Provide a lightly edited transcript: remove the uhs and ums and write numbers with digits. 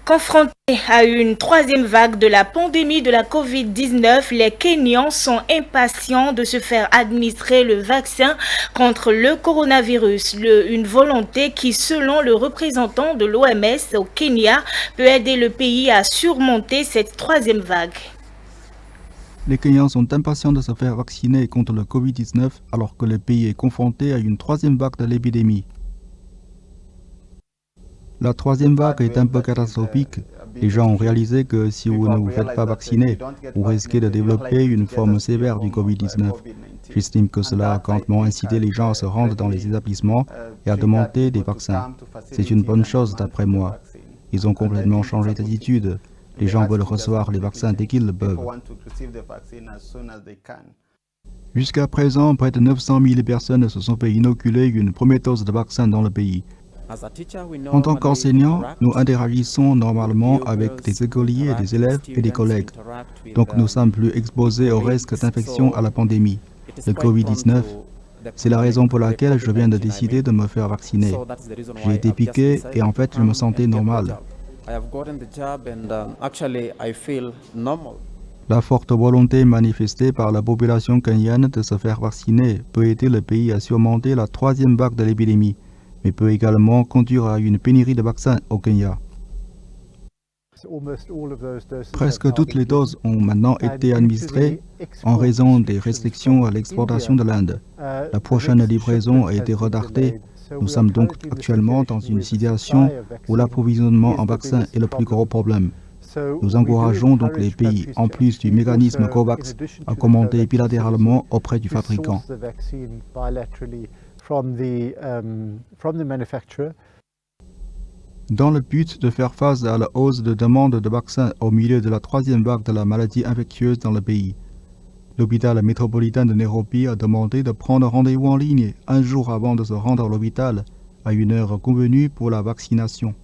Confrontés à une troisième vague de la pandémie de la COVID-19, les Kenyans sont impatients de se faire administrer le vaccin contre le coronavirus. Une volonté qui, selon le représentant de l'OMS au Kenya, peut aider le pays à surmonter cette troisième vague. Les Kenyans sont impatients de se faire vacciner contre le Covid-19 alors que le pays est confronté à une troisième vague de l'épidémie. La troisième vague est un peu catastrophique. Les gens ont réalisé que si vous ne vous faites pas vacciner, vous risquez de développer une forme sévère du Covid-19. J'estime que cela a grandement incité les gens à se rendre dans les établissements et à demander des vaccins. C'est une bonne chose d'après moi. Ils ont complètement changé d'attitude. Les gens veulent recevoir les vaccins dès qu'ils le peuvent. Jusqu'à présent, près de 900 000 personnes se sont fait inoculer une première dose de vaccin dans le pays. En tant qu'enseignants, nous interagissons normalement avec des écoliers, des élèves et des collègues. Donc nous sommes plus exposés au risque d'infection à la pandémie, le Covid-19. C'est la raison pour laquelle je viens de décider de me faire vacciner. J'ai été piqué et en fait je me sentais normal. La forte volonté manifestée par la population kenyane de se faire vacciner peut aider le pays à surmonter la troisième vague de l'épidémie, mais peut également conduire à une pénurie de vaccins au Kenya. Presque toutes les doses ont maintenant été administrées en raison des restrictions à l'exportation de l'Inde. La prochaine livraison a été retardée. Nous sommes donc actuellement dans une situation où l'approvisionnement en vaccins est le plus gros problème. Nous encourageons donc les pays, en plus du mécanisme COVAX, à commander bilatéralement auprès du fabricant. Dans le but de faire face à la hausse de demande de vaccins au milieu de la troisième vague de la maladie infectieuse dans le pays, l'hôpital métropolitain de Nairobi a demandé de prendre rendez-vous en ligne un jour avant de se rendre à l'hôpital à une heure convenue pour la vaccination.